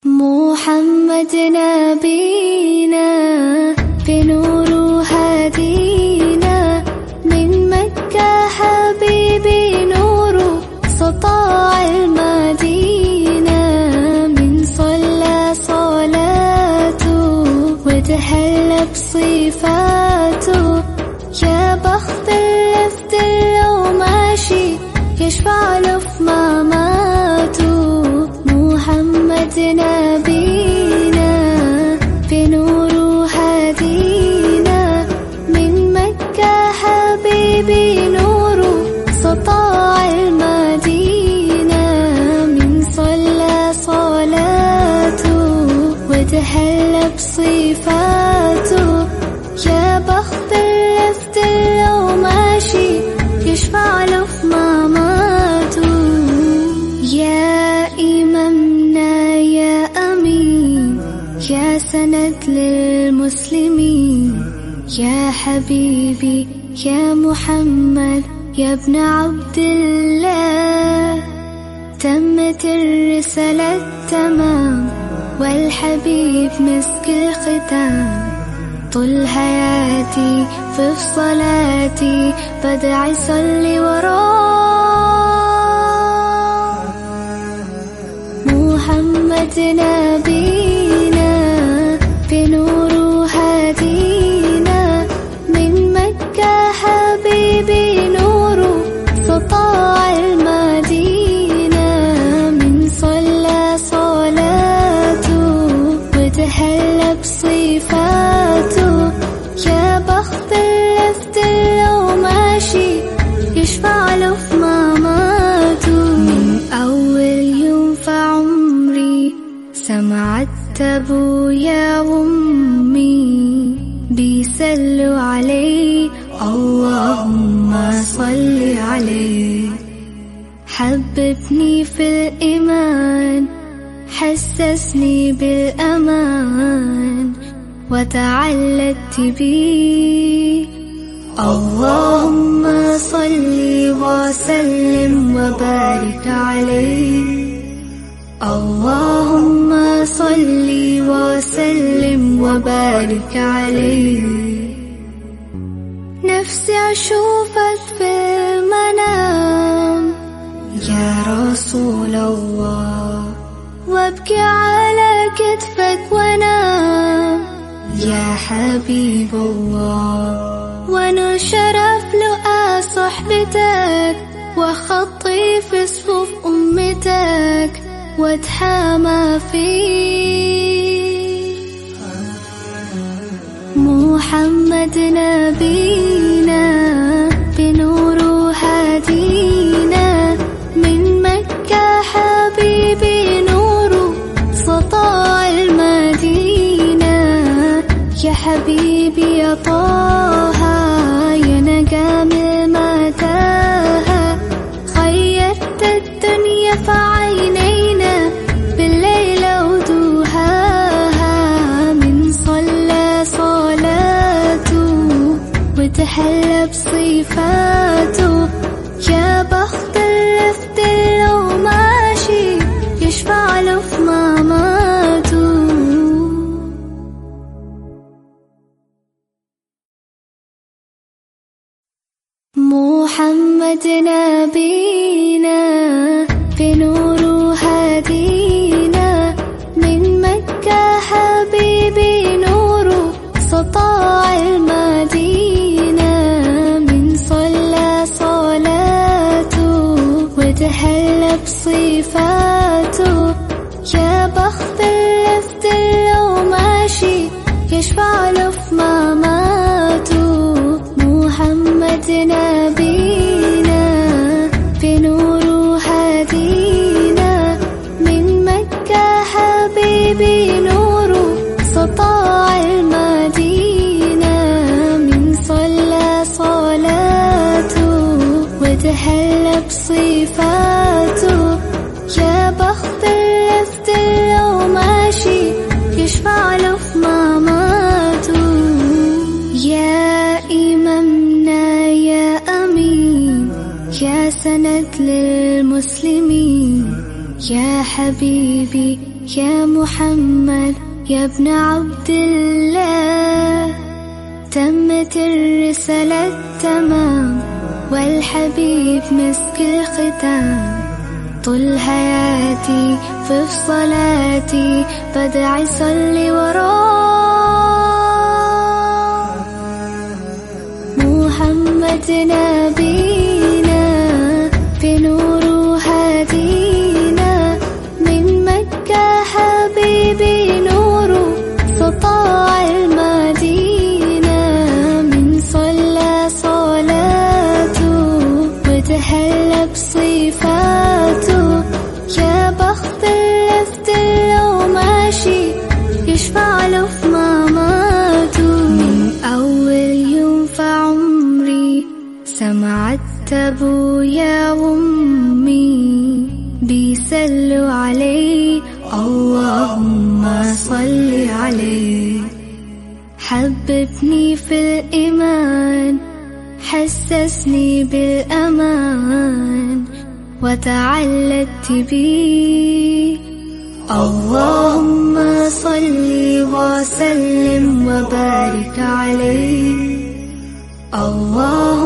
محمد نبينا بنور هدينا من مكة حبيبي نور سطاع المدينة من صلى صلاته وتهلى بصفاته يا بخت اللي في دله ماشي يشفع له في مماته محمد نبينا بنور هدينا من مكة حبيبي نور سطاع المدينة من صلى صلاته وتهلى بصفاته يا بخت اللي في دله ماشي يشفع له في مماته يا إمامنا يا أمين يا سند للمسلمين يا حبيبي يا محمد يا ابن عبد الله تمت الرسالة تمام والحبيب مسك الختام طول حياتي في صلاتي بدعي صلي وراه محمد نبينا بنور هدينا من مكة حبيبي نور سطاع المدينة من صلى صلاته وتهلى بصفاته يا بخت اللي في دله ماشي يشفع له في مماته من أول يوم في عمري سمعت أبويا وأمي بيسلوا عليه اللهم صل عليه حببني في الإيمان حسسني بالأمان وتعلقت بيه اللهم صل وسلم وبارك عليه اللهم صل وسلم وبارك عليه نفسي أشوفك في المنام يا رسول الله وابكي على كتفك وانام يا حبيب الله وانا شرف لقى صحبتك وخطي في صفوف أمتك واتحامى فيك محمد نبينا بنور هدينا من مكة حبيبي نور سطاع المدينة يا حبيبي يا طه يا نجم المتاهة خيرت الدنيا في عينينا بالليل ودوهاها من صلى صلاته وتحلى بصفاته يا بخت اللي في دله ماشي يشفع له في مماته محمد نبينا بنور هدينا من مكة حبيبي نور سطاع المدينة من صلى صلاته وتهلى بصفاته يا بخت اللي في دله ماشي يشفع له في مماته محمد نبينا بنور هدينا من مكة حبيبي نور سطاع المدينة من صلى صلاته وتهلى بصفاته يا بخت اللي في دله ماشي يشفع له في مماته يا إمامنا يا أمين يا سند للمسلمين يا حبيبي يا محمد يا ابن عبد الله، تمت الرسالة تمام والحبيب مسك الختام. طول حياتي في صلاتي بدعي صلي وراه. محمد نبينا بنور هدينا، من مكة حبيبي نوره سطاع المدينة. من صلى صلاته وتهلى بصفاته، يا بخت اللي لو ماشي يشفع له في مماته. من أول يوم في عمري سمعت أبويا وأمي بيسلوا عليه اللهم صل عليه. حببني في الإيمان حسسني بالأمان وتعلقت بيه. اللهم صل وسلم وبارك عليه. اللهم